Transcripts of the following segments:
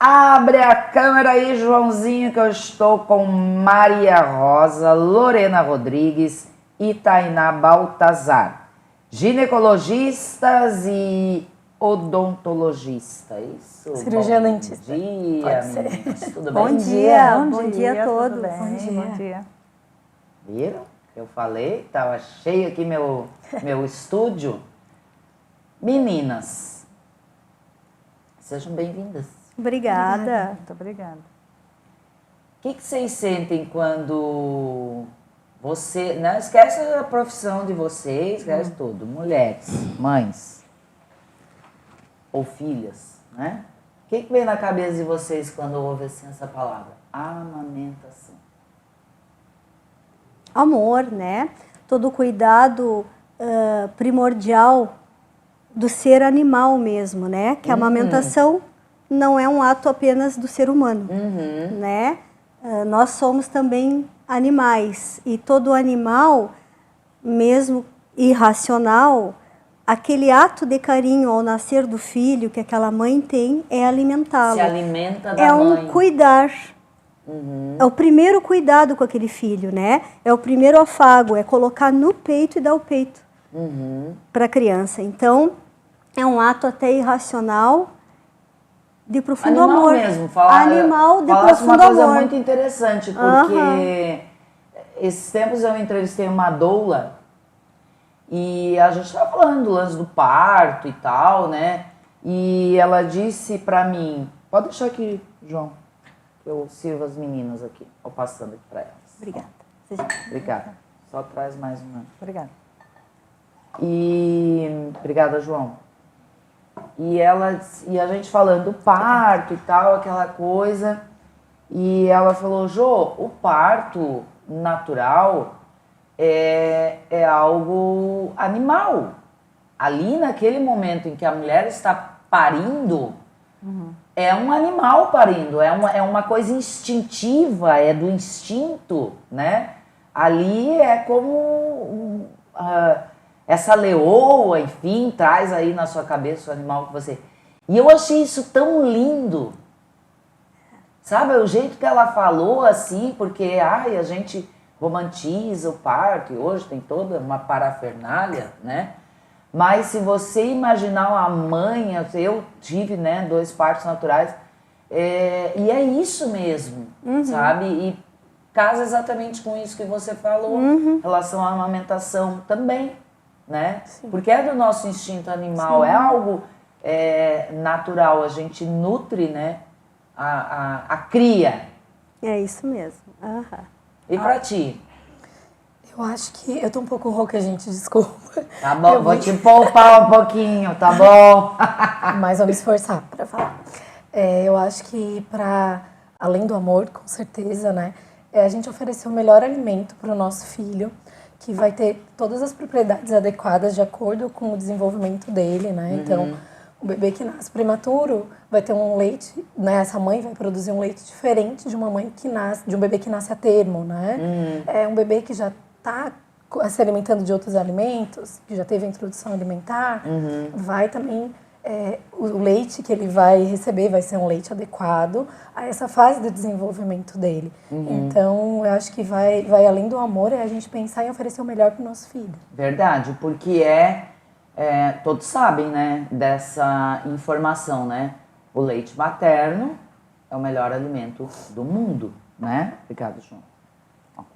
Abre a câmera aí, Joãozinho, que eu estou com Maria Rosa, Lorena Rodrigues e Tainá Baltazar, ginecologistas e odontologistas. Isso? Cirurgia dentista. Bom dia, meninas. Tudo Bom bem? dia, bom dia a todos. Bom dia. Viram? Eu falei, estava cheio aqui meu estúdio. Meninas, sejam bem-vindas. Obrigada. Muito obrigada. O que vocês sentem quando você... Não esquece a profissão de vocês, esquece tudo. Mulheres, mães ou filhas, né? O que vem na cabeça de vocês quando ouvem assim essa palavra? Amamentação. Amor, né? Todo o cuidado primordial do ser animal mesmo, né? Que a amamentação não é um ato apenas do ser humano, né? Nós somos também animais e todo animal, mesmo irracional, aquele ato de carinho ao nascer do filho que aquela mãe tem é alimentá-lo. Se alimenta da é mãe. um cuidar. É o primeiro cuidado com aquele filho, né? É o primeiro afago, é colocar no peito e dar o peito para a criança. Então, é um ato até irracional de profundo Animal amor. mesmo. Animal de Falasse profundo uma coisa amor. muito interessante, porque esses tempos eu entrevistei uma doula e a gente estava falando do lance do parto e tal, né? E ela disse pra mim, pode deixar aqui, João, que eu sirvo as meninas aqui, vou passando aqui pra elas. Obrigada. Obrigada. Só traz mais uma. Obrigada. Obrigada, João. E a gente falando do parto e tal, aquela coisa. E ela falou, Jô, o parto natural é algo animal. Ali naquele momento em que a mulher está parindo, é um animal parindo, é uma coisa instintiva, é do instinto, né? Ali é como essa leoa, enfim, traz aí na sua cabeça o animal que você... E eu achei isso tão lindo, sabe? O jeito que ela falou assim, porque a gente romantiza o parto e hoje tem toda uma parafernália, né? Mas se você imaginar uma mãe, eu tive, né, 2 partos naturais, e é isso mesmo, sabe? E casa exatamente com isso que você falou, em relação à amamentação também, né? Sim. Porque é do nosso instinto animal, é algo natural, a gente nutre, né, a cria. É isso mesmo. E pra ti? Eu acho que... Eu tô um pouco rouca, gente, desculpa. Tá bom, vou te poupar um pouquinho, tá bom? Mas vou me esforçar pra falar. Eu acho que além do amor, com certeza, né? A gente oferecer o melhor alimento para o nosso filho, que vai ter todas as propriedades adequadas de acordo com o desenvolvimento dele, né? Então, o bebê que nasce prematuro vai ter um leite, né? Essa mãe vai produzir um leite diferente de uma mãe que nasce, de um bebê que nasce a termo, né? É um bebê que já está se alimentando de outros alimentos, que já teve a introdução alimentar, vai também... o leite que ele vai receber vai ser um leite adequado a essa fase do desenvolvimento dele. Então, eu acho que vai além do amor, é a gente pensar em oferecer o melhor para o nosso filho. Verdade, porque todos sabem, né, dessa informação, né? O leite materno é o melhor alimento do mundo, né? Obrigada, João.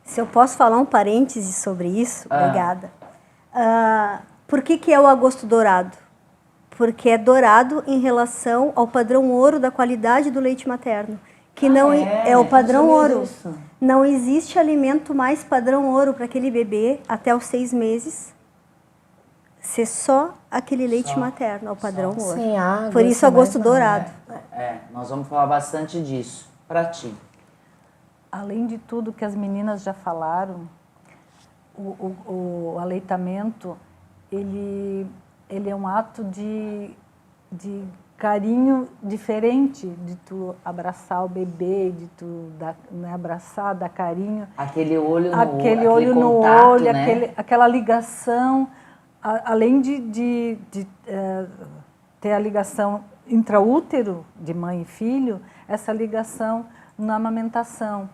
Se eu posso falar um parêntese sobre isso, obrigada. Por que é o agosto dourado? Porque é dourado em relação ao padrão ouro da qualidade do leite materno, que não é o padrão ouro. Isso. Não existe alimento mais padrão ouro para aquele bebê até os 6 meses ser só aquele leite materno, é o padrão ouro. Sem água. Por isso agosto dourado. Nós vamos falar bastante disso. Para ti. Além de tudo que as meninas já falaram, o aleitamento, ele é um ato de carinho diferente, de tu abraçar o bebê, de tu abraçar, dar carinho. Aquele olho no olho, aquele olho no olho, né? aquela ligação, além de ter a ligação intraútero de mãe e filho, essa ligação na amamentação.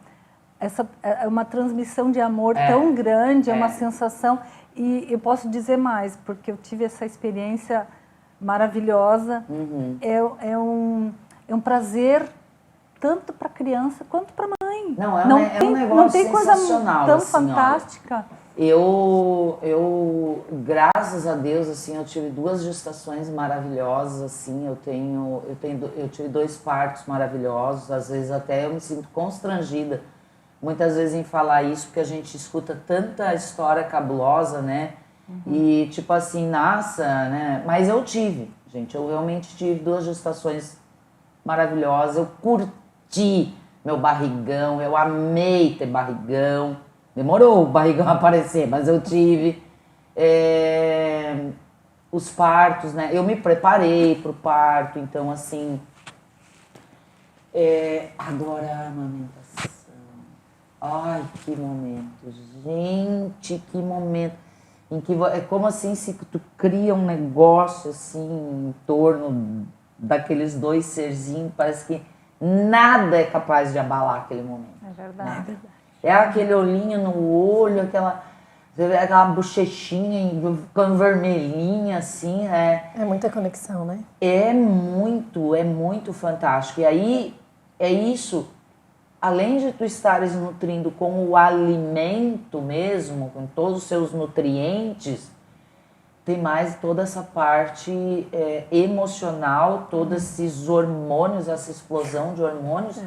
Essa é uma transmissão de amor tão grande, é uma sensação. E eu posso dizer mais, porque eu tive essa experiência maravilhosa. É um prazer tanto para a criança quanto para a mãe. Não, é um negócio não tem coisa sensacional, tão assim, fantástica. Eu, graças a Deus, assim, eu tive 2 gestações maravilhosas, assim, eu tive 2 partos maravilhosos, às vezes até eu me sinto constrangida, muitas vezes em falar isso, porque a gente escuta tanta história cabulosa, né, e tipo assim, nossa, né, mas eu tive, gente, eu realmente tive 2 gestações maravilhosas, eu curti meu barrigão, eu amei ter barrigão. Demorou o barrigão aparecer, mas eu tive. Os partos, né? Eu me preparei para o parto, então, assim. Adoro a amamentação. Ai, que momento. Gente, que momento. Em que é como assim se tu cria um negócio assim em torno daqueles 2 serzinhos, parece que nada é capaz de abalar aquele momento. É verdade. Né? É aquele olhinho no olho, aquela bochechinha ficando vermelhinha, assim, É muita conexão, né? É muito fantástico. E aí, é isso, além de tu estares nutrindo com o alimento mesmo, com todos os seus nutrientes, tem mais toda essa parte emocional, todos esses hormônios, essa explosão de hormônios,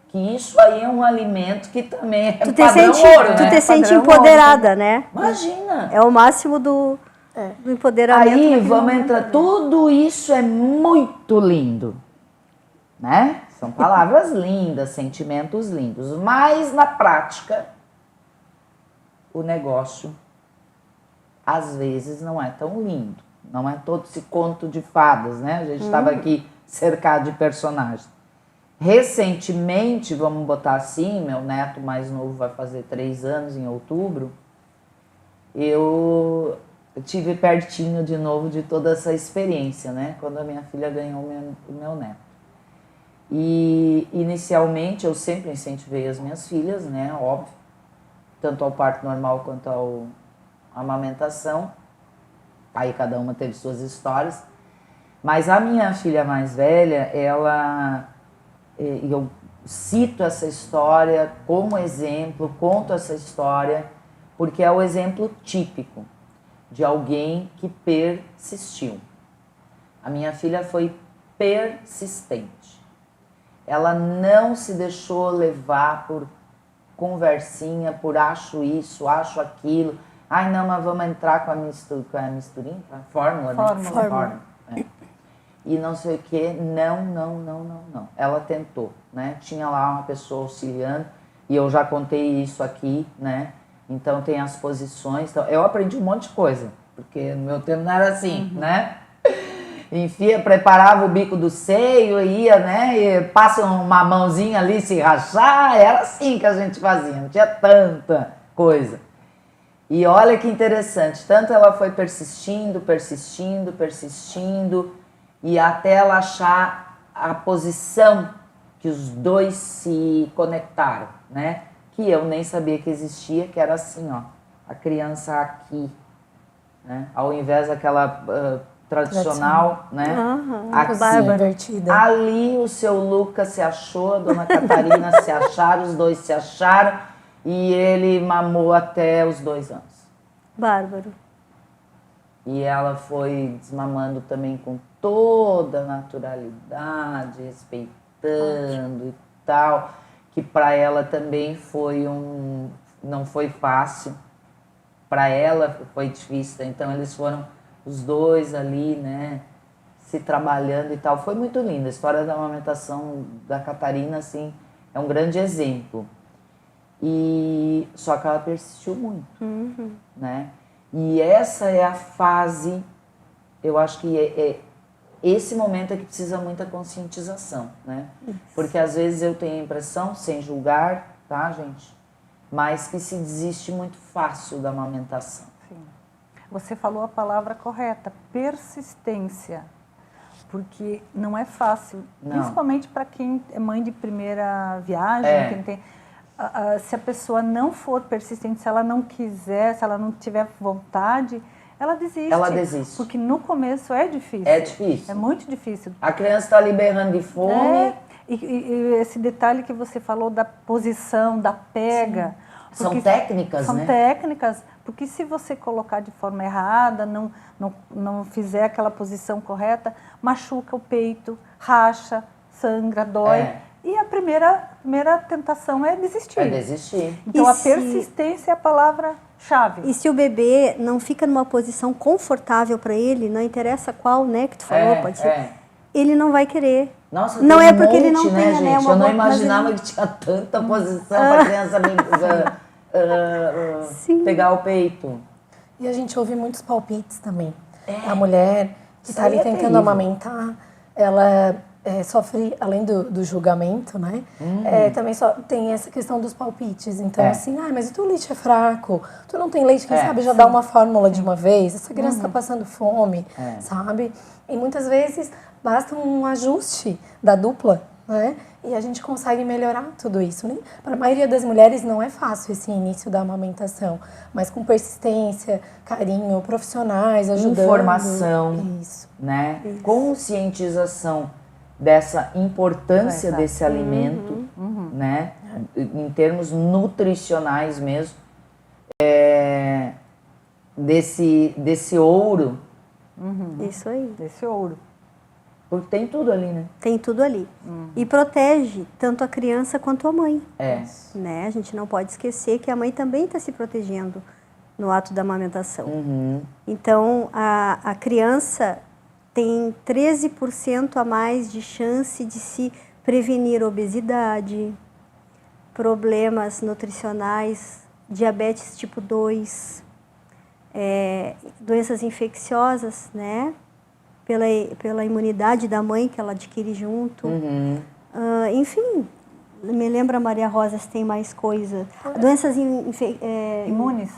que isso aí é um alimento que também é padrão ouro, né? Tu te sente Padrão empoderada, ouro. né? Imagina! É o máximo do empoderamento. Aí vamos entrar, tudo isso é muito lindo, né? São palavras lindas, sentimentos lindos, mas na prática o negócio às vezes não é tão lindo, não é todo esse conto de fadas, né? A gente estava aqui cercado de personagens. Recentemente, vamos botar assim, meu neto mais novo vai fazer 3 anos em outubro, eu tive pertinho de novo de toda essa experiência, né? Quando a minha filha ganhou o meu neto. E inicialmente eu sempre incentivei as minhas filhas, né? Óbvio, tanto ao parto normal quanto à amamentação. Aí cada uma teve suas histórias. Mas a minha filha mais velha, eu cito essa história como exemplo, conto essa história, porque é o exemplo típico de alguém que persistiu. A minha filha foi persistente. Ela não se deixou levar por conversinha, por acho isso, acho aquilo. Ai, não, mas vamos entrar com a misturinha? A fórmula, né? Fórmula. E não sei o que, não. Ela tentou, né? Tinha lá uma pessoa auxiliando, e eu já contei isso aqui, né? Então tem as posições. Então, eu aprendi um monte de coisa, porque no meu tempo não era assim, né? Enfia, preparava o bico do seio, ia, né? E passa uma mãozinha ali, se rachar. Era assim que a gente fazia, não tinha tanta coisa. E olha que interessante, tanto ela foi persistindo, e até ela achar a posição que os 2 se conectaram, né? Que eu nem sabia que existia, que era assim, ó, a criança aqui, né? Ao invés daquela tradicional, né? Aqui. Ali o seu Lucas se achou, a dona Catarina se acharam, os 2 se acharam, e ele mamou até os 2 anos. Bárbaro. E ela foi desmamando também com toda a naturalidade, respeitando e tal, que para ela também não foi fácil, para ela foi difícil, então eles foram os 2 ali, né, se trabalhando e tal. Foi muito linda, a história da amamentação da Catarina, assim, é um grande exemplo. E só que ela persistiu muito, né? E essa é a fase, eu acho que é esse momento é que precisa muita conscientização, né? Porque às vezes eu tenho a impressão, sem julgar, tá, gente? Mas que se desiste muito fácil da amamentação. Sim. Você falou a palavra correta, persistência. porque não é fácil, Não. principalmente para quem é mãe de primeira viagem, É. quem tem, se a pessoa não for persistente, se ela não quiser, se ela não tiver vontade, ela desiste. Ela desiste. Porque no começo é difícil. É difícil. É muito difícil. A criança está ali berrando de fome. É, e esse detalhe que você falou da posição, da pega. São técnicas, são né? técnicas, porque se você colocar de forma errada, não fizer aquela posição correta, machuca o peito, racha, sangra, dói. É. E a primeira tentação é desistir. É desistir. Então E a se- persistência é a palavra-chave. E se o bebê não fica numa posição confortável para ele, não interessa qual, né, que tu falou, pode ser, ele não vai querer. Nossa, não tem é um porque ele monte, não né, tenha, gente? né, uma Eu não boa- mas imaginava ele- que tinha tanta posição para a criança Sim. pegar o peito. E a gente ouve muitos palpites também. A mulher que Isso está aí ali é tentando terrível. amamentar, ela sofre, além do julgamento, né? Também só tem essa questão dos palpites. Então, É. assim, mas o teu leite é fraco, tu não tem leite, quem É, sabe já dá uma fórmula de uma vez, essa criança está passando fome, É. sabe? E muitas vezes basta um ajuste da dupla, né? E a gente consegue melhorar tudo isso, né? Para a maioria das mulheres não é fácil esse início da amamentação, mas com persistência, carinho, profissionais ajudando. Informação, Isso. né? Conscientização dessa importância Exato. desse alimento, né? Em termos nutricionais mesmo, desse ouro, Isso aí. Desse ouro. porque tem tudo ali, né? Tem tudo ali. E protege tanto a criança quanto a mãe. É. Né? A gente não pode esquecer que a mãe também está se protegendo no ato da amamentação. Então, a criança tem 13% a mais de chance de se prevenir obesidade, problemas nutricionais, diabetes tipo 2, doenças infecciosas, né? Pela imunidade da mãe que ela adquire junto. Enfim, me lembra, Maria Rosa, se tem mais coisa. Doenças Imunes.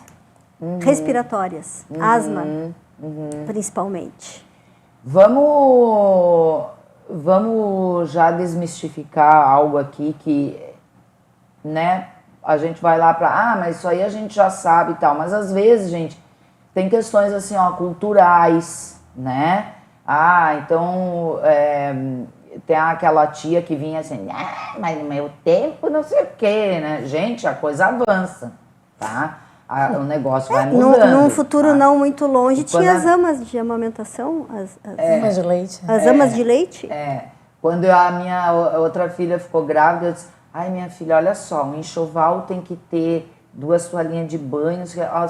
respiratórias, asma, principalmente. Vamos já desmistificar algo aqui que, né, a gente vai lá para, mas isso aí a gente já sabe e tal, mas às vezes, gente, tem questões assim, ó, culturais, né? Então, tem aquela tia que vinha assim, mas no meu tempo não sei o quê, né? Gente, a coisa avança, tá? O negócio vai mudando. Num futuro tá? não muito longe, E tinha quando as amas de amamentação, Mas de leite. as amas de leite. Quando a minha outra filha ficou grávida, eu disse, minha filha, olha só, um enxoval tem que ter 2 toalhinhas de banho.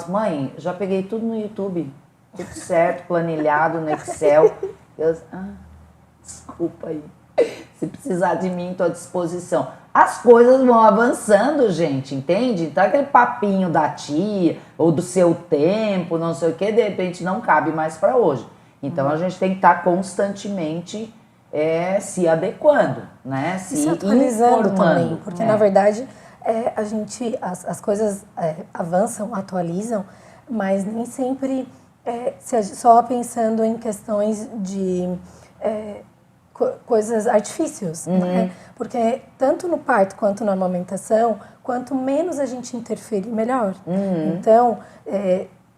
Mãe, já peguei tudo no YouTube, tudo certo, planilhado no Excel. Eu disse, desculpa aí, se precisar de mim, estou à disposição. As coisas vão avançando, gente, entende? Então aquele papinho da tia, ou do seu tempo, não sei o que, de repente não cabe mais para hoje. Então a gente tem que estar constantemente se adequando, né? Se atualizando informando, também, porque né? na verdade as coisas avançam, atualizam, mas nem sempre só pensando em questões de coisas, artifícios, né? Porque tanto no parto quanto na amamentação, quanto menos a gente interferir, melhor. Então,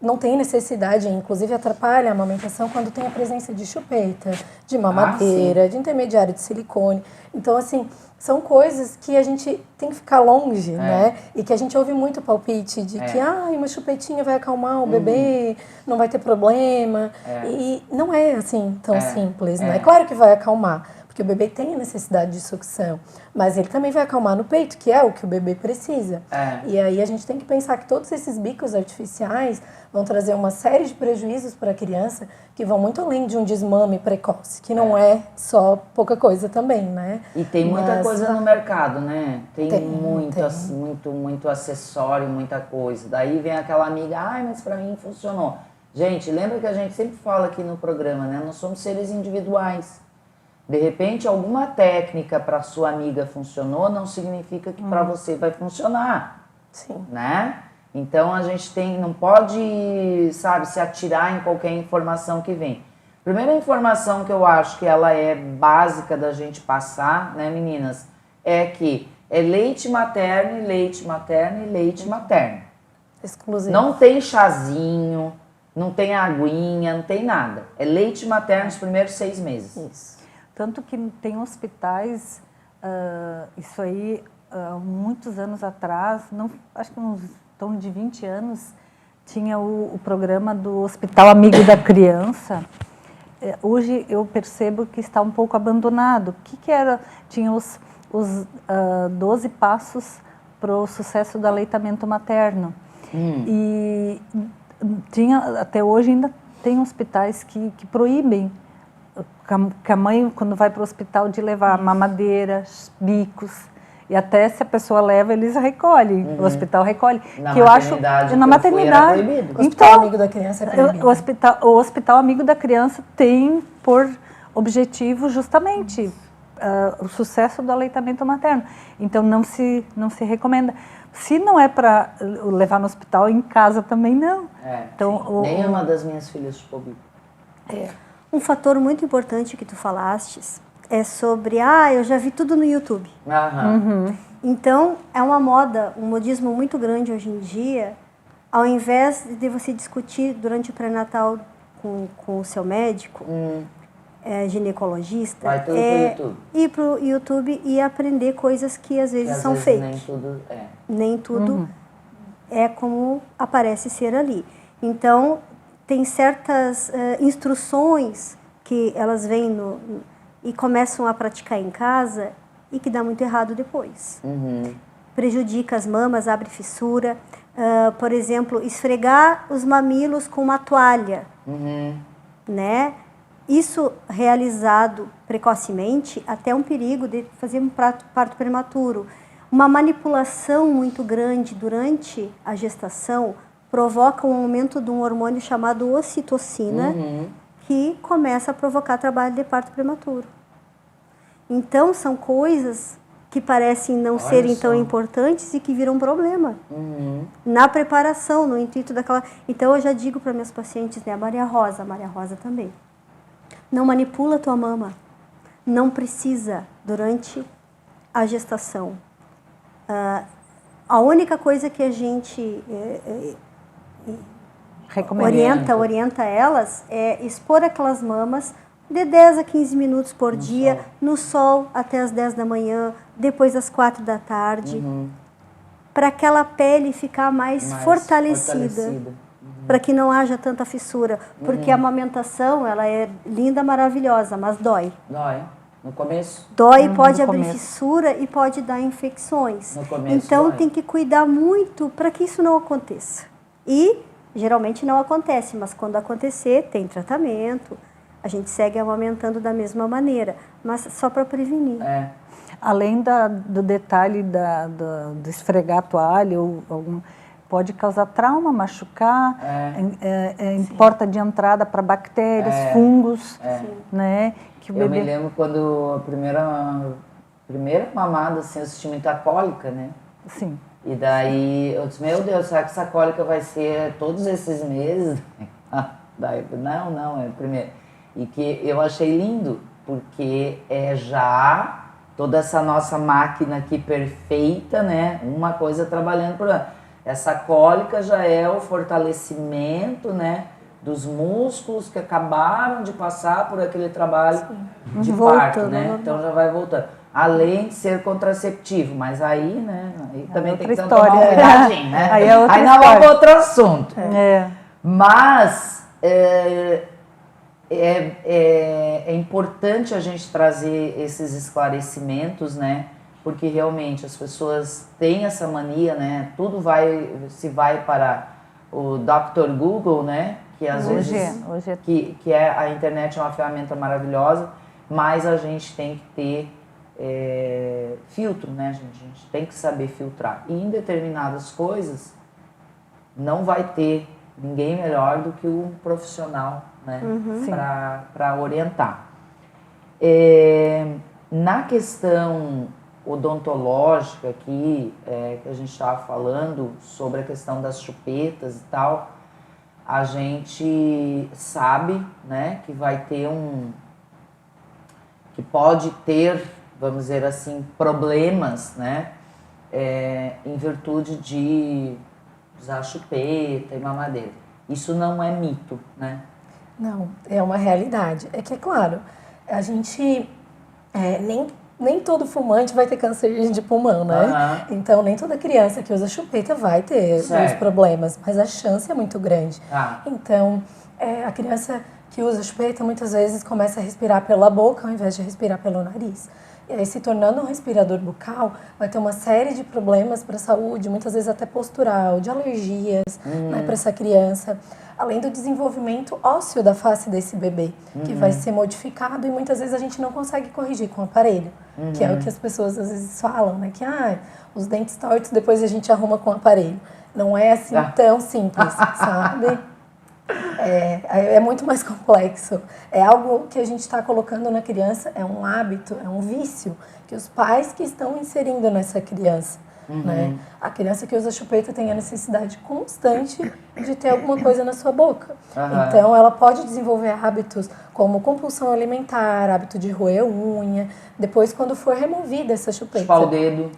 não tem necessidade, inclusive atrapalha a amamentação quando tem a presença de chupeta, de mamadeira, de intermediário de silicone. Então, assim, são coisas que a gente tem que ficar longe, né? E que a gente ouve muito palpite de que, uma chupetinha vai acalmar o bebê, não vai ter problema. E não é assim tão simples, né? Claro que vai acalmar, porque o bebê tem a necessidade de sucção, mas ele também vai acalmar no peito, que é o que o bebê precisa. E aí a gente tem que pensar que todos esses bicos artificiais vão trazer uma série de prejuízos para a criança que vão muito além de um desmame precoce, que não é só pouca coisa também, né? E tem muita Mas, coisa no mercado, né? Tem muito tem. muito acessório, muita coisa. Daí vem aquela amiga, mas pra mim funcionou. Gente, lembra que a gente sempre fala aqui no programa, né? Nós somos seres individuais. De repente, alguma técnica para sua amiga funcionou, não significa que para você vai funcionar. Sim. Né? Então, a gente não pode, sabe, se atirar em qualquer informação que vem. Primeira informação que eu acho que ela é básica da gente passar, né, meninas, é que é leite materno e leite materno e leite materno. Exclusivo. Não tem chazinho, não tem aguinha, não tem nada. É leite materno nos primeiros 6 meses. Isso. Tanto que tem hospitais, isso aí, muitos anos atrás, não, acho que uns em torno de 20 anos, tinha o programa do Hospital Amigo da Criança. Hoje eu percebo que está um pouco abandonado. O que era? Tinha os 12 passos para o sucesso do aleitamento materno. E até hoje ainda tem hospitais que proíbem que a mãe, quando vai para o hospital, de levar mamadeiras, bicos. E até se a pessoa leva, eles recolhem. O hospital recolhe. Na que maternidade, eu acho, na maternidade. O Hospital Amigo da Criança é proibido. O hospital Amigo da Criança tem por objetivo justamente o sucesso do aleitamento materno. Então não se recomenda. Se não é para levar no hospital, em casa também não. Então, nenhuma das minhas filhas chupou bico. Um fator muito importante que tu falastes é sobre, eu já vi tudo no YouTube. Então, é uma moda, um modismo muito grande hoje em dia, ao invés de você discutir durante o pré-natal com o seu médico, ginecologista, vai tudo pro YouTube. Ir para o YouTube e aprender coisas que às vezes são fake. Nem tudo é. Nem tudo é como aparece ser ali. Então, tem certas instruções que elas vêm e começam a praticar em casa e que dá muito errado depois. Prejudica as mamas, abre fissura. Por exemplo, esfregar os mamilos com uma toalha, né? Isso realizado precocemente, até um perigo de fazer um parto prematuro. Uma manipulação muito grande durante a gestação provoca um aumento de um hormônio chamado ocitocina, que começa a provocar trabalho de parto prematuro. Então, são coisas que parecem não serem tão importantes e que viram um problema. Na preparação, no intuito daquela... Então, eu já digo para minhas pacientes, né, a Maria Rosa também. Não manipula a tua mama. Não precisa durante a gestação. A única coisa que a gente orienta elas é expor aquelas mamas de 10 a 15 minutos por dia, no sol até as 10 da manhã, depois das 4 da tarde, para aquela pele ficar mais fortalecida. Para que não haja tanta fissura, porque a amamentação, ela é linda, maravilhosa, mas dói. Dói. No começo? Dói, pode abrir fissura e pode dar infecções. No começo, então dói. tem que cuidar muito para que isso não aconteça. E geralmente não acontece, mas quando acontecer, tem tratamento. A gente segue amamentando da mesma maneira, mas só para prevenir. Além do detalhe do esfregar a toalha ou algum... Pode causar trauma, machucar, em porta de entrada para bactérias, fungos, né? Que eu me lembro quando a primeira mamada, assim, eu senti muita cólica, né? Sim. E daí eu disse, meu Deus, será que essa cólica vai ser todos esses meses? Daí eu falei, não, é primeiro. E que eu achei lindo, porque é já toda essa nossa máquina aqui perfeita, né? Uma coisa trabalhando por outra. Essa cólica já é o fortalecimento, né, dos músculos que acabaram de passar por aquele trabalho de parto, né? Então já vai voltando. Além de ser contraceptivo, mas aí, né, aí também tem que tomar um cuidadinho, né? Aí nós vamos para outro assunto. Mas é importante a gente trazer esses esclarecimentos, né? Porque realmente as pessoas têm essa mania, né? Tudo se vai para o Dr. Google, né? Que às vezes que a internet é uma ferramenta maravilhosa, mas a gente tem que ter filtro, né, gente? A gente tem que saber filtrar. E em determinadas coisas não vai ter ninguém melhor do que um profissional, né? Para orientar. Na questão odontológica aqui, que a gente estava falando sobre a questão das chupetas e tal, a gente sabe, né, que vai ter que pode ter, vamos dizer assim, problemas, né, em virtude de usar chupeta e mamadeira. Isso não é mito, né? Não, é uma realidade. É que, é claro, a gente nem todo fumante vai ter câncer de pulmão, né? Então, nem toda criança que usa chupeta vai ter os problemas, mas a chance é muito grande. Então, a criança que usa chupeta muitas vezes começa a respirar pela boca ao invés de respirar pelo nariz. E aí, se tornando um respirador bucal, vai ter uma série de problemas para a saúde, muitas vezes até postural, de alergias, né, para essa criança. Além do desenvolvimento ósseo da face desse bebê, que vai ser modificado e muitas vezes a gente não consegue corrigir com o aparelho, que é o que as pessoas às vezes falam, né? Que os dentes tortos depois a gente arruma com o aparelho. Não é assim tão simples, sabe? É muito mais complexo. É algo que a gente está colocando na criança, é um hábito, é um vício que os pais que estão inserindo nessa criança. Né? A criança que usa chupeta tem a necessidade constante de ter alguma coisa na sua boca. Então, ela pode desenvolver hábitos como compulsão alimentar, hábito de roer unha, depois quando for removida essa chupeta. Chupar o dedo.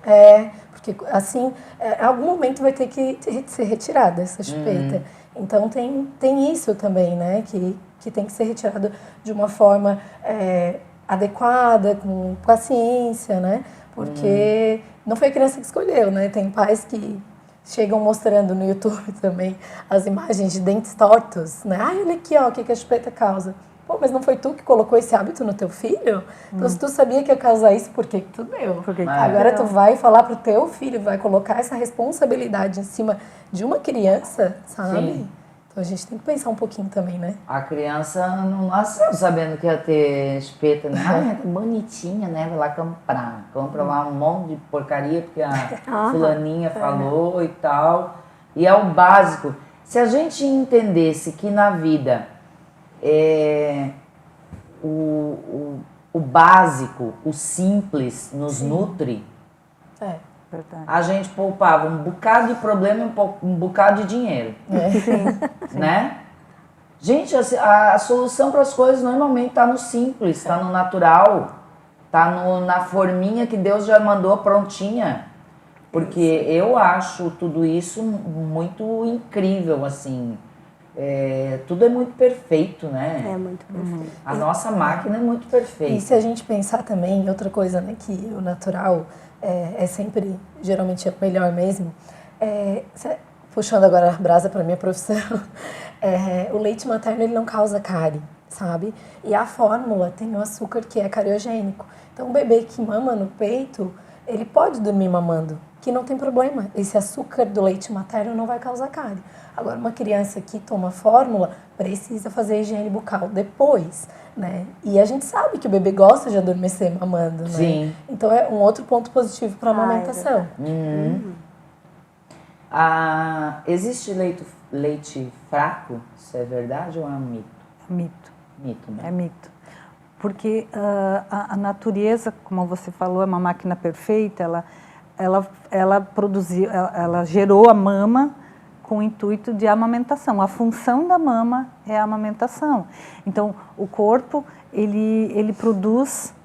Porque assim, em algum momento vai ter que ser retirada essa chupeta. Então, tem isso também, né? Que tem que ser retirado de uma forma adequada, com paciência, né? Porque não foi a criança que escolheu, né? Tem pais que chegam mostrando no YouTube também as imagens de dentes tortos, né? Olha aqui, ó, o que a chupeta causa. Pô, mas não foi tu que colocou esse hábito no teu filho? Então, se tu sabia que ia causar isso, por que tu deu? Agora tu vai falar pro teu filho, vai colocar essa responsabilidade em cima de uma criança, sabe? Sim. Então a gente tem que pensar um pouquinho também, né? A criança não nasceu sabendo que ia ter chupeta, né? Que bonitinha, né? Vai lá comprar. Compra lá um monte de porcaria porque a fulaninha falou e tal. E é o básico. Se a gente entendesse que na vida o básico, o simples nos nutre, a gente poupava um bocado de problema e um bocado de dinheiro. Né? Gente, a solução para as coisas normalmente está no simples, está no natural, está na forminha que Deus já mandou prontinha. Porque eu acho tudo isso muito incrível, assim. Tudo é muito perfeito, né? É muito perfeito. A nossa máquina é muito perfeita. E se a gente pensar também em outra coisa, né? Que o natural é sempre, geralmente, é o melhor mesmo. Puxando agora a brasa para minha profissão, o leite materno ele não causa cárie, sabe? E a fórmula tem o açúcar que é cariogênico. Então, o bebê que mama no peito, ele pode dormir mamando, que não tem problema. Esse açúcar do leite materno não vai causar cárie. Agora, uma criança que toma fórmula precisa fazer higiene bucal depois, né? E a gente sabe que o bebê gosta de adormecer mamando, né? Sim. Então, é um outro ponto positivo para a amamentação. Existe leite fraco? Isso é verdade ou é um mito? Mito. Mito, né? É mito. Porque a natureza, como você falou, é uma máquina perfeita, ela produziu, ela gerou a mama com o intuito de amamentação. A função da mama é a amamentação. Então, o corpo, ele produz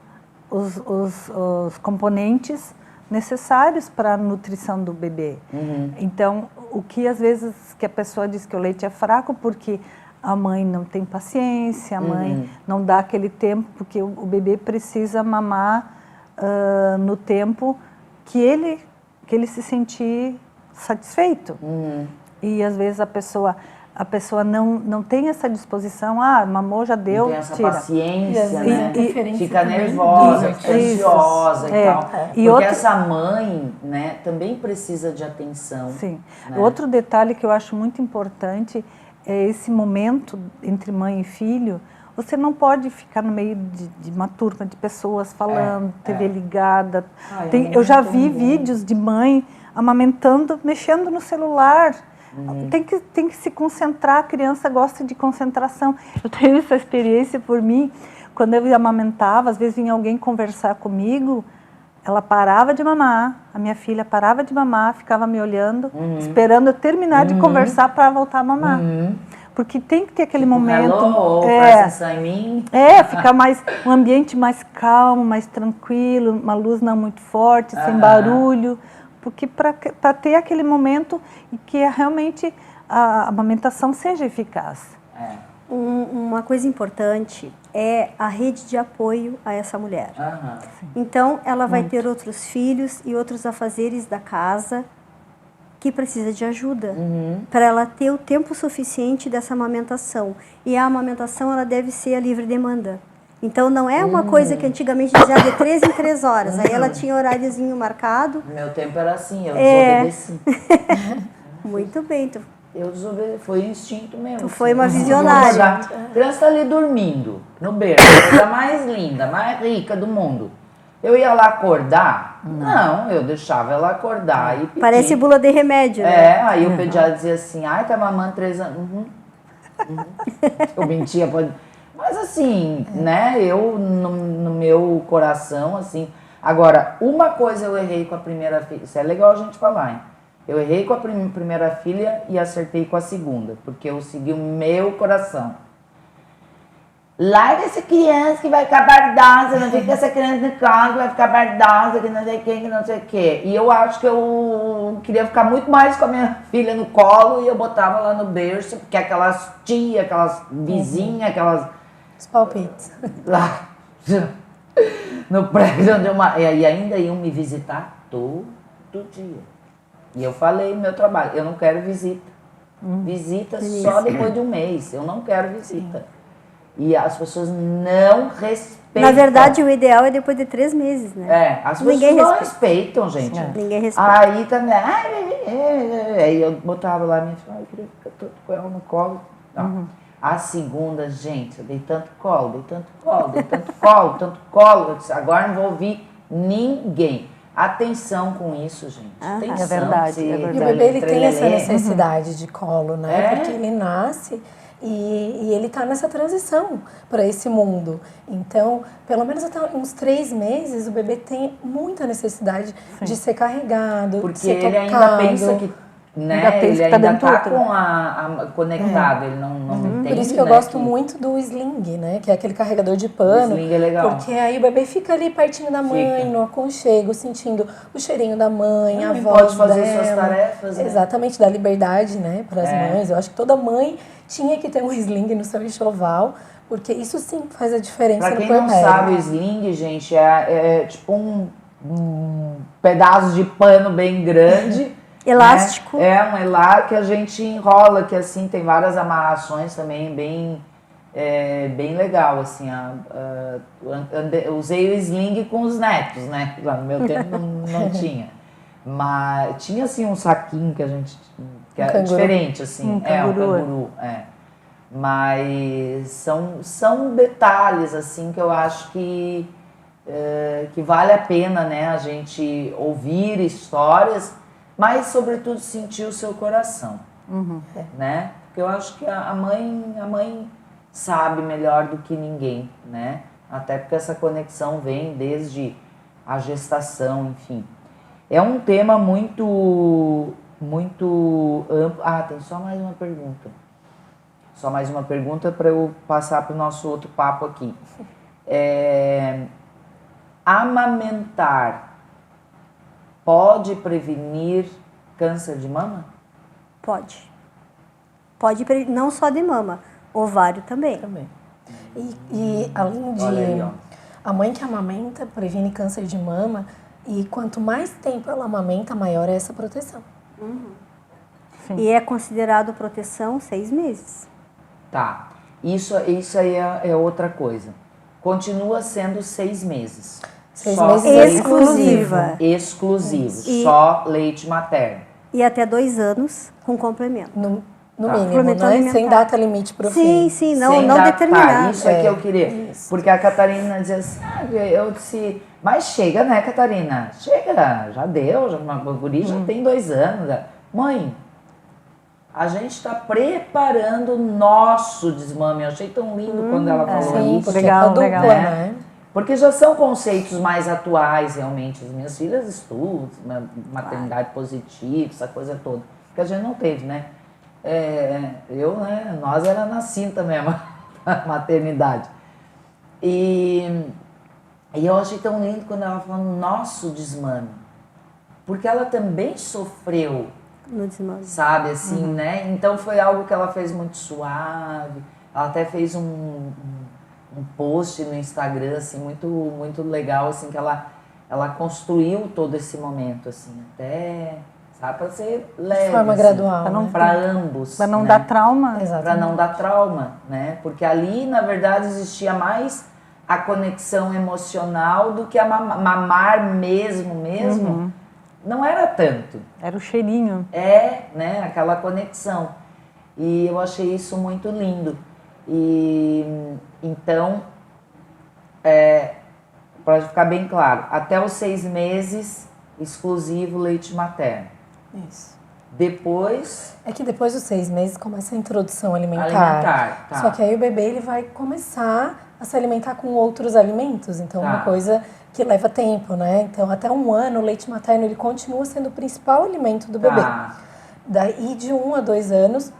os componentes necessários para a nutrição do bebê. Então, o que às vezes que a pessoa diz que o leite é fraco porque a mãe não tem paciência, a mãe não dá aquele tempo, porque o bebê precisa mamar no tempo que ele se sentir satisfeito. E às vezes a pessoa não tem essa disposição, mamou, já deu, não tem essa tira. paciência, né? Fica nervosa, fica ansiosa e tal. E porque essa mãe, né, também precisa de atenção. Sim. Né? Outro detalhe que eu acho muito importante é esse momento entre mãe e filho. Você não pode ficar no meio de uma turma de pessoas falando, TV ligada. Eu já vi vídeos de mãe amamentando, mexendo no celular. Tem que se concentrar, a criança gosta de concentração. Eu tenho essa experiência por mim, quando eu amamentava, às vezes vinha alguém conversar comigo, ela parava de mamar, a minha filha parava de mamar, ficava me olhando, esperando eu terminar de conversar para voltar a mamar. Porque tem que ter aquele Tipo, momento. hello, presta atenção em mim. Ficar um ambiente mais calmo, mais tranquilo, uma luz não muito forte, sem barulho. Porque para ter aquele momento e que realmente a amamentação seja eficaz. Uma coisa importante é a rede de apoio a essa mulher. Então, ela vai ter outros filhos e outros afazeres da casa que precisa de ajuda para ela ter o tempo suficiente dessa amamentação. E a amamentação ela deve ser a livre demanda. Então, não é uma coisa que antigamente dizia de 3 em 3 horas. Aí ela tinha horáriozinho marcado. Meu tempo era assim, eu desobedeci. Muito bem, Eu desobedeci, foi instinto mesmo. Tu foi uma visionária. A criança tá ali dormindo, no berço, a coisa mais linda, mais rica do mundo. Eu ia lá acordar? Não, eu deixava ela acordar e pedir. Parece bula de remédio, né? Aí o pediatra dizia assim, ai, tá mamando 3 anos. Eu mentia, pode... Mas assim, né, eu no meu coração, assim... Agora, uma coisa eu errei com a primeira filha, isso é legal a gente falar, hein? Eu errei com a primeira filha e acertei com a segunda, porque eu segui o meu coração. Larga essa criança que vai ficar bardosa, não fica essa criança no colo que vai ficar bardosa, que não sei quem, que não sei o quê. E eu acho que eu queria ficar muito mais com a minha filha no colo e eu botava lá no berço, porque aquelas tia, aquelas vizinhas, aquelas... Os palpites. Lá no prédio onde e ainda iam me visitar todo dia. E eu falei no meu trabalho, eu não quero visita. Visita só depois de um mês, eu não quero visita. E as pessoas não respeitam. Na verdade, o ideal é depois de 3 meses, né? As pessoas não respeitam, gente. Ninguém respeita. Aí também, aí eu botava lá minha filha, eu queria ficar todo com ela no colo. A segunda, gente, eu dei tanto colo, dei tanto colo, dei tanto colo, tanto colo. Eu disse, agora não vou ouvir ninguém. Atenção com isso, gente. Atenção, é verdade. E o bebê ele tem essa necessidade de colo, né? Porque ele nasce e ele está nessa transição para esse mundo. Então, pelo menos até uns 3 meses, o bebê tem muita necessidade de ser carregado, porque de ser ele tocado. ainda pensa que, né? Ele ainda está com conectado, ele não entende. Por isso que eu gosto muito do sling, né? Que é aquele carregador de pano. O sling é legal. Porque aí o bebê fica ali pertinho da mãe, no aconchego, sentindo o cheirinho da mãe, a voz pode fazer dela. suas tarefas, né? Exatamente, dá liberdade, né, para as mães. Eu acho que toda mãe tinha que ter um sling no seu enxoval, porque isso sim faz a diferença no puerpério. puerpério. Pra quem não sabe, o sling, gente, é tipo um pedaço de pano bem grande. Elástico. Né? Um elástico que a gente enrola, que assim tem várias amarrações também, bem legal, assim. Usei o sling com os netos, né? Lá no meu tempo não tinha. Mas tinha assim um saquinho que a gente... que era diferente, assim. Um canguru. Mas são detalhes, assim, que eu acho que vale a pena, né? A gente ouvir histórias, mas sobretudo sentir o seu coração, né? Porque eu acho que a mãe sabe melhor do que ninguém, né? Até porque essa conexão vem desde a gestação, enfim. É um tema muito amplo. Tem só mais uma pergunta. Só mais uma pergunta para eu passar para o nosso outro papo aqui. Amamentar pode prevenir câncer de mama? Pode. Pode, não só de mama, ovário também. E além de... Olha aí, ó. A mãe que amamenta previne câncer de mama e quanto mais tempo ela amamenta, maior é essa proteção. E é considerado proteção 6 meses. Tá. Isso aí é outra coisa. Continua sendo 6 meses. 6 só meses exclusiva. Exclusivo. Só leite materno. E até 2 anos com complemento. No mínimo, Complemento né? alimentar. Sem data limite para o Sim, filho. sim, não Sem determinado. Isso é que eu queria. Porque a Catarina dizia assim, eu disse, mas chega, né, Catarina? Chega, já deu, uma guri já tem 2 anos. Mãe, a gente está preparando o nosso desmame. Eu achei tão lindo quando ela falou Sim, isso. porque Legal, é dupla, legal. né? Porque já são conceitos mais atuais, realmente. As minhas filhas estudam, maternidade positiva, essa coisa toda. Que a gente não teve, né? Nós era na cinta mesmo, a maternidade. E eu achei tão lindo quando ela falou nosso desmame, porque ela também sofreu No desmame. sabe, assim, né? Então foi algo que ela fez muito suave. Ela até fez um post no Instagram, assim, muito legal, assim, que ela construiu todo esse momento, assim, até, sabe, para ser leve. De forma assim, gradual, para ambos. Para não né? dar trauma. Para não dar trauma, né? Porque ali, na verdade, existia mais a conexão emocional do que a mamar mesmo. Não era tanto. Era o cheirinho. Né? Aquela conexão. E eu achei isso muito lindo. E então, para ficar bem claro, até os 6 meses, exclusivo leite materno. Isso. Depois, É que depois dos 6 meses começa a introdução alimentar. Tá. Só que aí o bebê ele vai começar a se alimentar com outros alimentos. Então, Tá. uma coisa que leva tempo, né? Então, até 1 ano, o leite materno ele continua sendo o principal alimento do bebê. Tá. Daí, de 1 a 2 anos,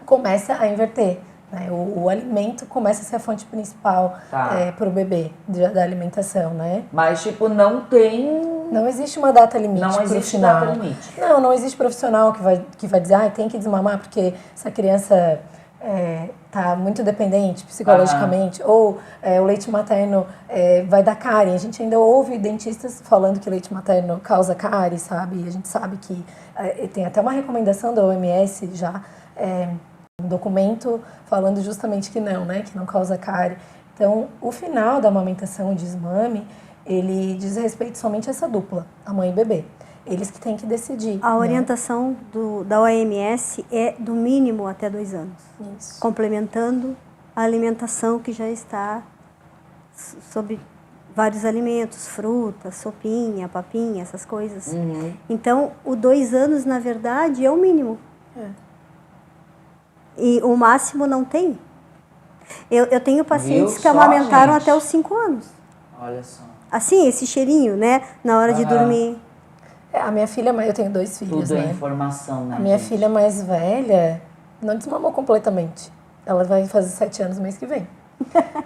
começa a inverter. Né? O alimento começa a ser a fonte principal Tá. para o bebê da alimentação, né? Mas, tipo, não tem... Não existe uma data limite Não pro existe final. data limite. Não existe profissional que vai dizer, tem que desmamar porque essa criança tá muito dependente psicologicamente, ou o leite materno vai dar cárie. A gente ainda ouve dentistas falando que leite materno causa cárie, sabe? E a gente sabe que tem até uma recomendação da OMS já, um documento falando justamente que não, né? Que não causa cárie. Então, o final da amamentação, o desmame, ele diz respeito somente a essa dupla, a mãe e bebê. Eles que têm que decidir. A né? orientação da OMS é do mínimo até 2 anos. Isso. Complementando a alimentação que já está sob vários alimentos, frutas, sopinha, papinha, essas coisas. Então, o 2 anos, na verdade, é o mínimo. E o máximo não tem. Eu tenho pacientes Viu que só, amamentaram gente? até os 5 anos. Olha só. Assim, esse cheirinho, né? Na hora de dormir. A minha filha, eu tenho 2 filhos, Tudo é né? informação, né, A minha gente? filha mais velha não desmamou completamente. Ela vai fazer 7 anos no mês que vem.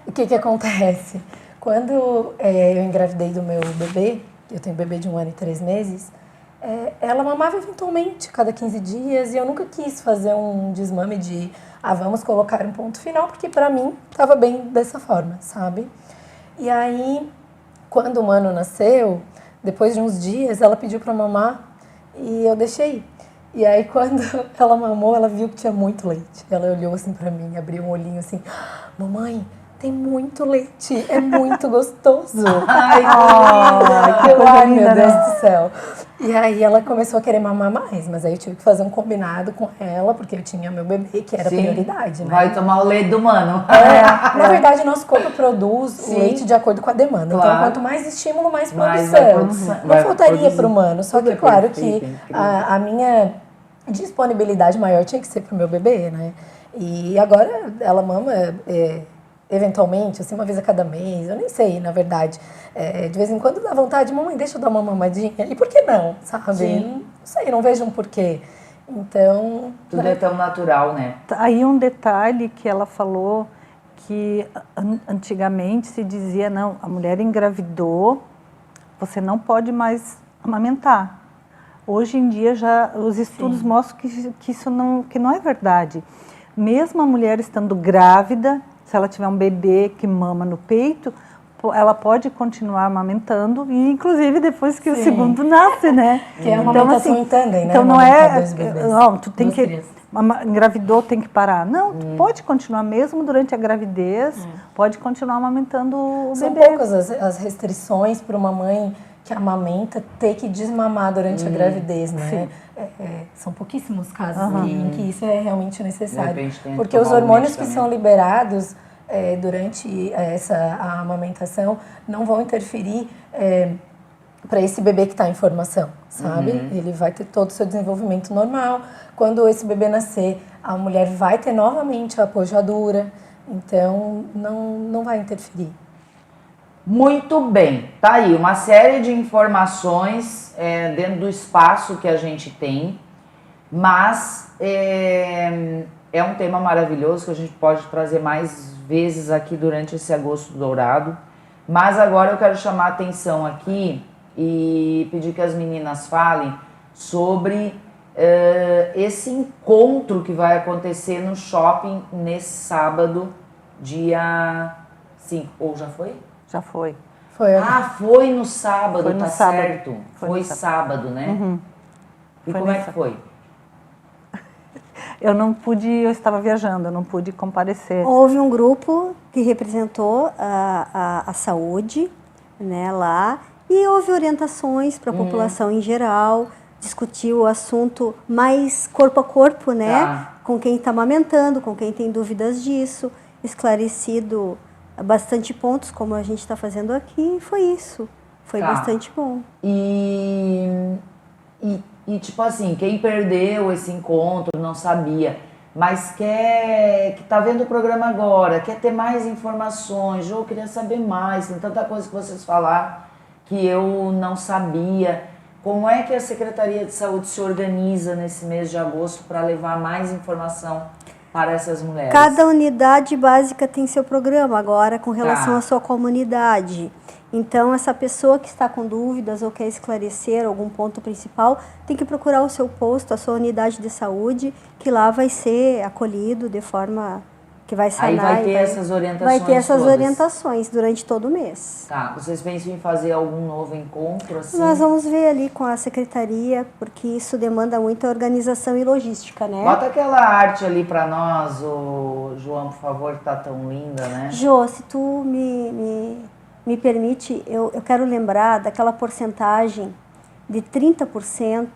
O que acontece? Quando eu engravidei do meu bebê, eu tenho um bebê de 1 ano e 3 meses, ela mamava eventualmente, cada 15 dias, e eu nunca quis fazer um desmame de, vamos colocar um ponto final, porque pra mim tava bem dessa forma, sabe? E aí, quando o Mano nasceu, depois de uns dias, ela pediu pra mamar e eu deixei. E aí, quando ela mamou, ela viu que tinha muito leite. Ela olhou assim pra mim, abriu um olhinho assim, mamãe, tem muito leite, é muito gostoso. Ai, Que coisa ai, linda, meu Deus né? do céu. E aí ela começou a querer mamar mais, mas aí eu tive que fazer um combinado com ela, porque eu tinha meu bebê, que era Sim. prioridade, né? Vai tomar o leite do mano. Na verdade, o nosso corpo produz Sim. o leite de acordo com a demanda. Claro. então, quanto mais estímulo, mais Mais produção. vai Não vai faltaria produzir. para o humano. Só Tudo que, é claro perfeito, que é incrível. a minha disponibilidade maior tinha que ser para o meu bebê, né? E agora ela mama eventualmente, assim, uma vez a cada mês. Eu nem sei, na verdade. De vez em quando dá vontade, mamãe, deixa eu dar uma mamadinha. E por que não, sabe? Sim. Não sei, não vejo um porquê. Então... Tudo é tão natural, né? Aí um detalhe que ela falou, que antigamente se dizia, não, a mulher engravidou, você não pode mais amamentar. Hoje em dia já os estudos mostram que isso não é verdade. Mesmo a mulher estando grávida, se ela tiver um bebê que mama no peito, ela pode continuar amamentando, e inclusive depois que o segundo nasce, né? Que é uma amamentação em tandem, né? Então não Amamentar é, 2 bebês, não, tu tem 2 que, crianças. engravidou, tem que parar. Não, tu pode continuar mesmo durante a gravidez, pode continuar amamentando o São bebê. poucas as restrições para uma mãe que amamenta ter que desmamar durante a gravidez, né? São pouquíssimos casos em que isso é realmente necessário. De repente tem que Porque os tomar algum hormônios que são medicamento. liberados durante a amamentação não vão interferir para esse bebê que está em formação, sabe? Ele vai ter todo o seu desenvolvimento normal. Quando esse bebê nascer, a mulher vai ter novamente a pojadura, então não vai interferir. Muito bem, tá aí uma série de informações dentro do espaço que a gente tem. Mas é um tema maravilhoso que a gente pode trazer mais vezes aqui durante esse Agosto Dourado. Mas agora eu quero chamar a atenção aqui e pedir que as meninas falem sobre esse encontro que vai acontecer no shopping nesse sábado, dia 5. Ou já foi? Já foi. Foi. Ah, foi no sábado, Foi no tá sábado. certo. Foi sábado, né? E Foi como no é que foi? Eu não pude, eu estava viajando, eu não pude comparecer. Houve um grupo que representou a saúde, né, lá, e houve orientações para a população em geral, discutiu o assunto mais corpo a corpo, né, Tá. com quem está amamentando, com quem tem dúvidas disso, esclarecido bastante pontos, como a gente está fazendo aqui, e foi isso. Foi Tá. bastante bom. E tipo assim, quem perdeu esse encontro, não sabia, mas que tá vendo o programa agora, quer ter mais informações, eu queria saber mais, tem tanta coisa que vocês falaram que eu não sabia. Como é que a Secretaria de Saúde se organiza nesse mês de agosto para levar mais informação para essas mulheres? Cada unidade básica tem seu programa agora com relação Tá. à sua comunidade. Então, essa pessoa que está com dúvidas ou quer esclarecer algum ponto principal, tem que procurar o seu posto, a sua unidade de saúde, que lá vai ser acolhido de forma que vai sanar. Aí vai e ter essas orientações Vai ter essas todas. orientações durante todo o mês. Tá, vocês pensam em fazer algum novo encontro assim? Nós vamos ver ali com a secretaria, porque isso demanda muita organização e logística, né? Bota aquela arte ali pra nós, o João, por favor, que tá tão linda, né? Jô, se tu me permite, eu quero lembrar daquela porcentagem de 30%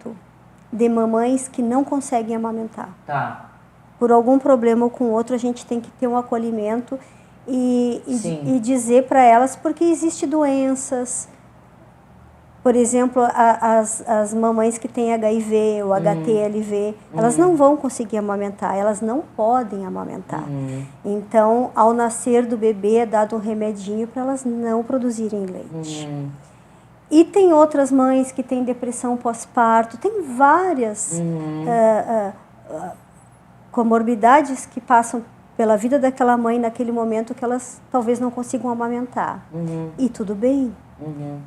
de mamães que não conseguem amamentar. Tá. Por algum problema ou com outro, a gente tem que ter um acolhimento e dizer para elas, porque existem doenças. Por exemplo, as mamães que têm HIV ou HTLV, elas não vão conseguir amamentar, elas não podem amamentar. Então, ao nascer do bebê, é dado um remedinho para elas não produzirem leite. E tem outras mães que têm depressão pós-parto, tem várias comorbidades que passam pela vida daquela mãe naquele momento que elas talvez não consigam amamentar. E tudo bem.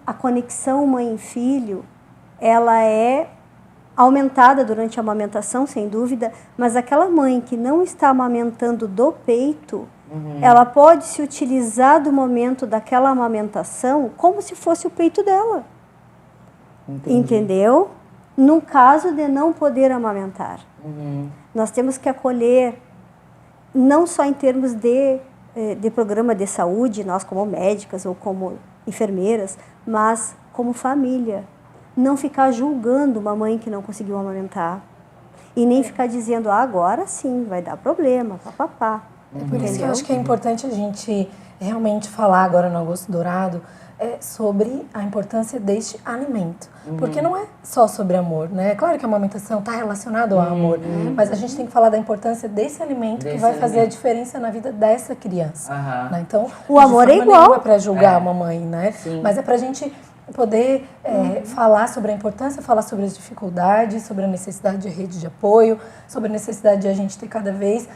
A conexão mãe e filho, ela é aumentada durante a amamentação, sem dúvida, mas aquela mãe que não está amamentando do peito, ela pode se utilizar do momento daquela amamentação como se fosse o peito dela. Entendi. Entendeu? No caso de não poder amamentar. Nós temos que acolher, não só em termos de programa de saúde, nós como médicas ou como enfermeiras, mas como família. Não ficar julgando uma mãe que não conseguiu amamentar. E nem ficar dizendo, agora sim, vai dar problema, papapá. É por isso que eu acho que é importante a gente realmente falar agora no Agosto Dourado sobre a importância deste alimento. Porque não é só sobre amor, né? É claro que a amamentação está relacionada ao amor, mas a gente tem que falar da importância desse alimento que vai fazer a diferença na vida dessa criança. Né? Então, o amor é igual. Não é para julgar a mamãe, né? Sim. Mas é para a gente poder falar sobre a importância, falar sobre as dificuldades, sobre a necessidade de rede de apoio, sobre a necessidade de a gente ter cada vez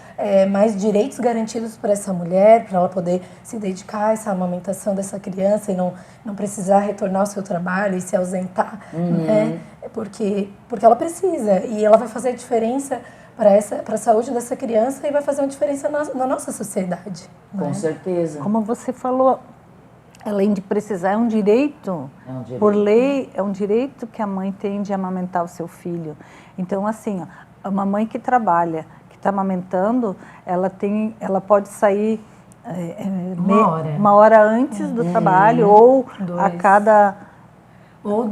mais direitos garantidos para essa mulher, para ela poder se dedicar a essa amamentação dessa criança e não precisar retornar ao seu trabalho e se ausentar, né? Porque ela precisa e ela vai fazer a diferença para a saúde dessa criança e vai fazer uma diferença na nossa sociedade. Com certeza. Como você falou, além de precisar, é um direito, por lei, é um direito que a mãe tem de amamentar o seu filho. Então, assim, ó, uma mãe que trabalha, que está amamentando, ela pode sair uma hora antes do trabalho ou a cada... Ou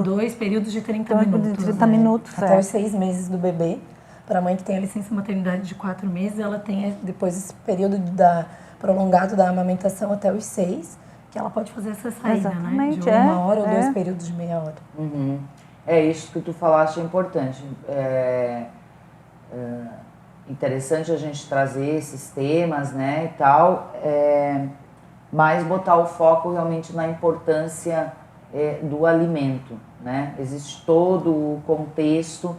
dois períodos de 30 minutos. De 30 minutos, Até os 6 meses do bebê. Para a mãe que tem a licença maternidade de 4 meses, ela tem depois esse período prolongado da amamentação até os 6, que ela pode fazer essa saída, né? De 1 hora ou 2 períodos de meia hora. É isso que tu falaste, é importante. Interessante a gente trazer esses temas, né, e tal, mas botar o foco realmente na importância do alimento, né? Existe todo o contexto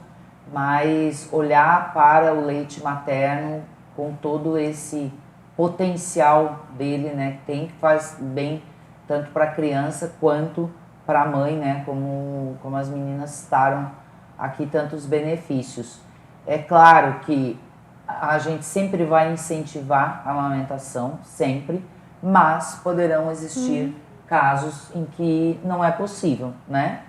mas olhar para o leite materno com todo esse potencial dele, né, que tem, que faz bem tanto para a criança quanto para a mãe, né, como as meninas citaram aqui, tantos benefícios. É claro que a gente sempre vai incentivar a amamentação, sempre, mas poderão existir casos em que não é possível, né?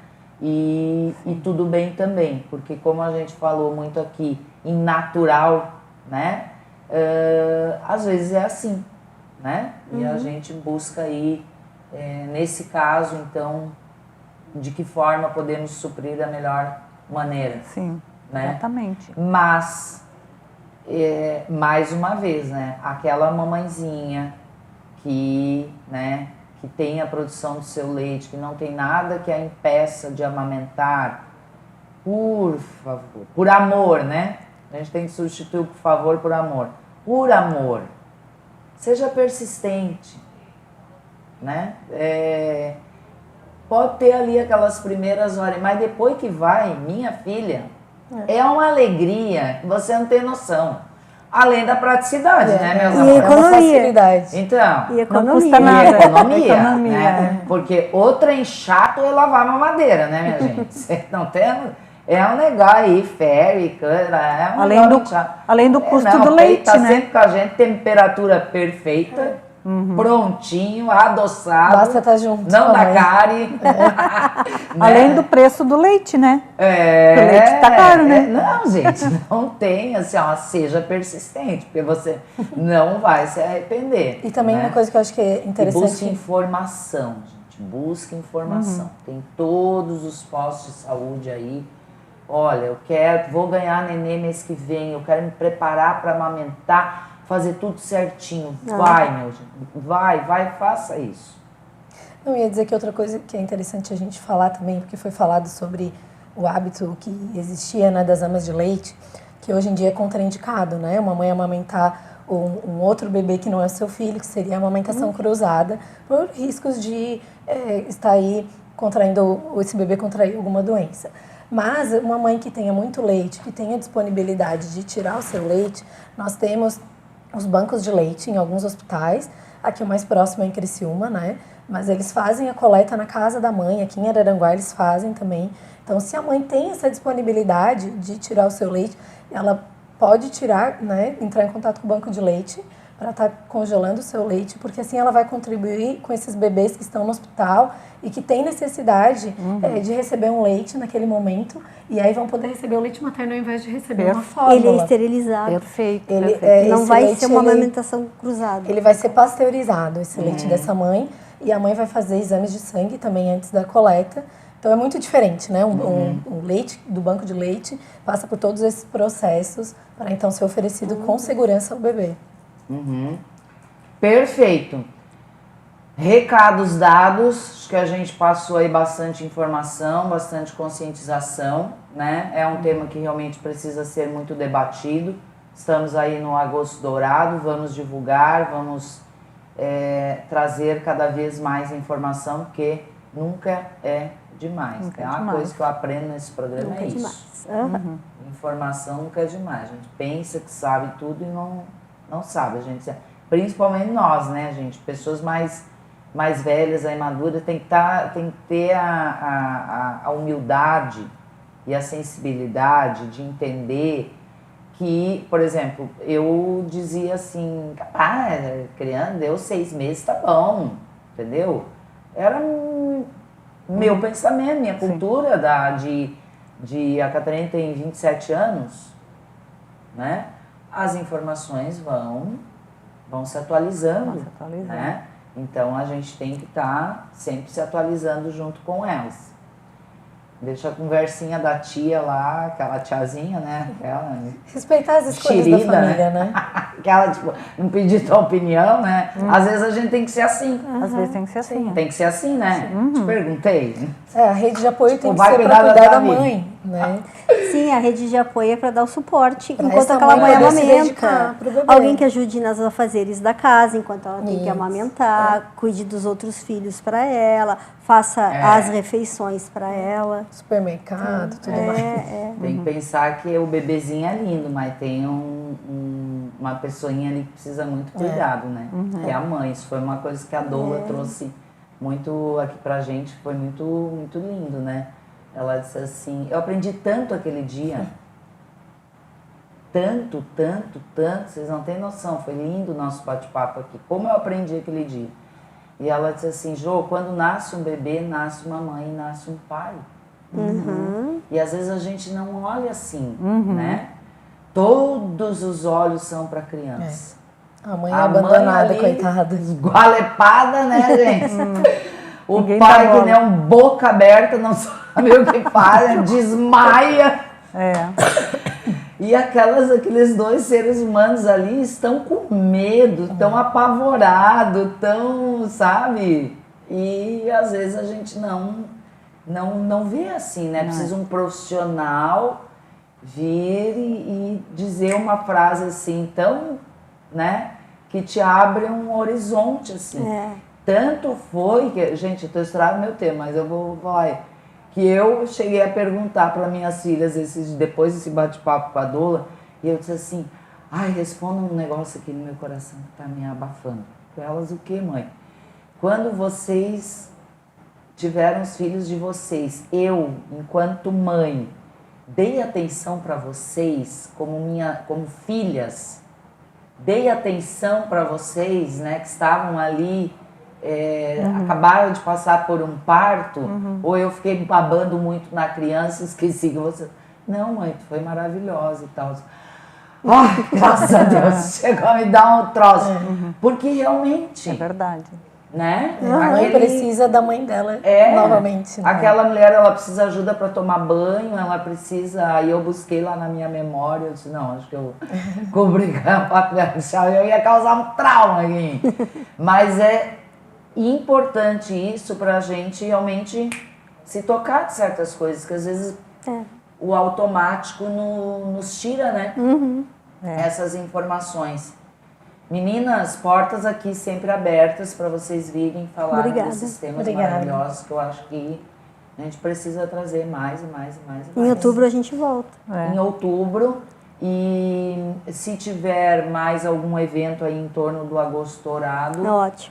E tudo bem também, porque como a gente falou muito aqui em natural, né? Às vezes é assim, né? E a gente busca aí, nesse caso, então, de que forma podemos suprir da melhor maneira. Sim, né? exatamente. Mas, mais uma vez, né? Aquela mamãezinha que, né, que tem a produção do seu leite, que não tem nada que a impeça de amamentar, por favor, por amor, né? A gente tem que substituir o por favor por amor. Por amor, seja persistente, né? Pode ter ali aquelas primeiras horas, mas depois que vai, minha filha, é uma alegria que você não tem noção. Além da praticidade, né, meus E amores? economia. É uma facilidade. Então, E Não economia. custa nada. e economia, Economia, né? Porque o trem chato é lavar uma madeira, né, minha gente? Você não tem... É um negócio aí, ferry, é um Além negócio do- muito chato. além do custo não, do tem que leite, tá né? sempre com a gente, temperatura perfeita, prontinho, adoçado. Basta estar junto Não com a dá mãe. cárie. Né? Além do preço do leite, né? É, O leite tá caro, né? Não, gente, não tem, assim, ó, seja persistente, porque você não vai se arrepender. E também né? uma coisa que eu acho que é E busque interessante. informação, gente, busque informação. Tem todos os postos de saúde aí. Olha, vou ganhar nenê mês que vem, eu quero me preparar para amamentar, fazer tudo certinho. Vai, meu gente, vai, faça isso. Eu ia dizer que outra coisa que é interessante a gente falar também, porque foi falado sobre o hábito que existia, né, das amas de leite, que hoje em dia é contraindicado, né? Uma mãe amamentar um outro bebê que não é seu filho, que seria a amamentação cruzada, por riscos de estar aí esse bebê contrair alguma doença. Mas uma mãe que tenha muito leite, que tenha disponibilidade de tirar o seu leite, nós temos os bancos de leite em alguns hospitais. Aqui o mais próximo é em Criciúma, né? Mas eles fazem a coleta na casa da mãe, aqui em Araranguá eles fazem também. Então, se a mãe tem essa disponibilidade de tirar o seu leite, ela pode tirar, né? Entrar em contato com o banco de leite para estar congelando o seu leite, porque assim ela vai contribuir com esses bebês que estão no hospital e que têm necessidade de receber um leite naquele momento, e aí vão poder receber o leite materno ao invés de receber uma fórmula. Ele é esterilizado. Perfeito. Ele, Não esse vai leite, ser uma ele- amamentação cruzada. Ele vai ser pasteurizado, esse leite dessa mãe, e a mãe vai fazer exames de sangue também antes da coleta. Então é muito diferente, né? Um leite do banco de leite passa por todos esses processos para então ser oferecido com segurança ao bebê. Perfeito. Recados dados, acho que a gente passou aí bastante informação, bastante conscientização, né? É um tema que realmente precisa ser muito debatido. Estamos aí no Agosto Dourado, vamos divulgar, vamos trazer cada vez mais informação, porque nunca é demais. Nunca É é uma demais. coisa que eu aprendo nesse programa, Nunca é é isso. demais. Aham. Informação nunca é demais. A gente pensa que sabe tudo e não sabe. A gente, principalmente nós, né, gente? Pessoas mais velhas, aí maduras, tem que ter a humildade e a sensibilidade de entender que, por exemplo, eu dizia assim, criança, deu 6 meses, tá bom, entendeu? Era meu pensamento, minha cultura a Catarina tem 27 anos, né? As informações vão se atualizando, Vão se atualizando. né? Então a gente tem que estar sempre se atualizando junto com elas. Deixa a conversinha da tia lá, aquela tiazinha, né? Aquela Respeitar as escolhas da Enxerida, família, né? aquela, tipo, não pedir tua opinião, né? Às vezes a gente tem que ser assim. Às vezes tem que ser assim. Tem que ser assim, né? Te perguntei. A rede de apoio tem que vai ser para cuidar da cuidar tua da vida. mãe, né? Sim, a rede de apoio é para dar o suporte Pra enquanto essa aquela mãe mãe poder se dedicar amamenta. pro bebê. Alguém que ajude nas afazeres da casa enquanto ela tem que Isso. amamentar, cuide dos outros filhos para ela, faça as refeições para ela. Supermercado, tudo mais. Tem que pensar que o bebezinho é lindo, mas tem uma pessoinha ali que precisa muito cuidado, né? Que é a mãe. Isso foi uma coisa que a Dola trouxe muito aqui pra gente, foi muito, muito lindo, né? Ela disse assim, eu aprendi tanto aquele dia, tanto, vocês não têm noção, foi lindo o nosso bate-papo aqui, como eu aprendi aquele dia. E ela disse assim, Jô, quando nasce um bebê, nasce uma mãe, nasce um pai. E às vezes a gente não olha assim, né? Todos os olhos são para a criança. A mãe é abandonada, coitada. Esgualepada, né, gente? O Ninguém pai dá que bola. nem um boca aberta, não sabe o que faz, desmaia. É. E aqueles dois seres humanos ali estão com medo, estão apavorados, estão, sabe? E às vezes a gente não vê assim, né? Precisa um profissional vir e dizer uma frase assim, tão, né? Que te abre um horizonte, assim. Tanto foi que, gente, eu tô estragando meu tema, mas eu vou falar, que eu cheguei a perguntar para minhas filhas depois desse bate-papo com a Dola, e eu disse assim, ai, responda um negócio aqui no meu coração que tá me abafando. Para elas, o que, mãe? Quando vocês tiveram os filhos de vocês, eu, enquanto mãe, dei atenção para vocês como filhas, dei atenção para vocês, né, que estavam ali, acabaram de passar por um parto, ou eu fiquei babando muito na criança e esqueci que você... Não, mãe, tu foi maravilhosa e tal. Ai, graças a Deus, chegou a me dar um troço. Porque realmente... É verdade. Né? A mãe precisa da mãe dela novamente. Né? Aquela mulher, ela precisa de ajuda para tomar banho, ela precisa... Aí eu busquei lá na minha memória, eu disse, não, acho que eu vou brigar eu ia causar um trauma aqui. Mas é importante isso para a gente realmente se tocar de certas coisas, que às vezes o automático nos tira, né? Essas informações. Meninas, portas aqui sempre abertas para vocês virem falar desses temas maravilhosos que eu acho que a gente precisa trazer mais e mais e mais. Em outubro a gente volta. Em outubro. E se tiver mais algum evento aí em torno do Agosto Dourado,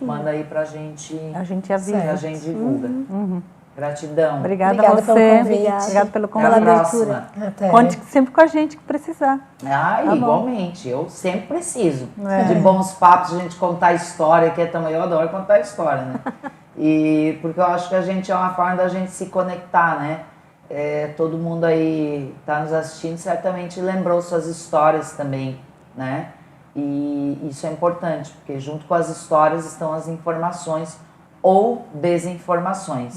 manda aí pra gente. A gente avisa. A gente divulga. Gratidão. Obrigada a você. pelo convite. Obrigada pelo Até convite. a próxima. Conte sempre com a gente que precisar. Igualmente. Eu sempre preciso de bons papos, a gente contar história, que também eu adoro contar história, né? Porque eu acho que a gente é uma forma da gente se conectar, né? Todo mundo aí está nos assistindo certamente lembrou suas histórias também, né? E isso é importante, porque junto com as histórias estão as informações ou desinformações,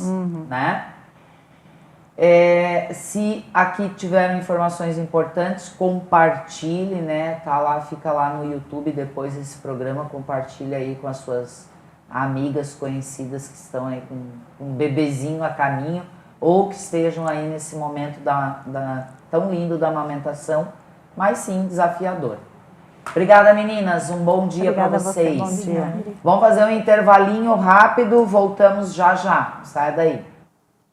né? Se aqui tiveram informações importantes, compartilhe, né? Fica lá no YouTube depois desse programa, compartilhe aí com as suas amigas conhecidas que estão aí com um bebezinho a caminho, ou que estejam aí nesse momento tão lindo da amamentação, mas sim desafiador. Obrigada, meninas. Um bom dia para vocês. Bom dia. Vamos fazer um intervalinho rápido, voltamos já já. Sai daí.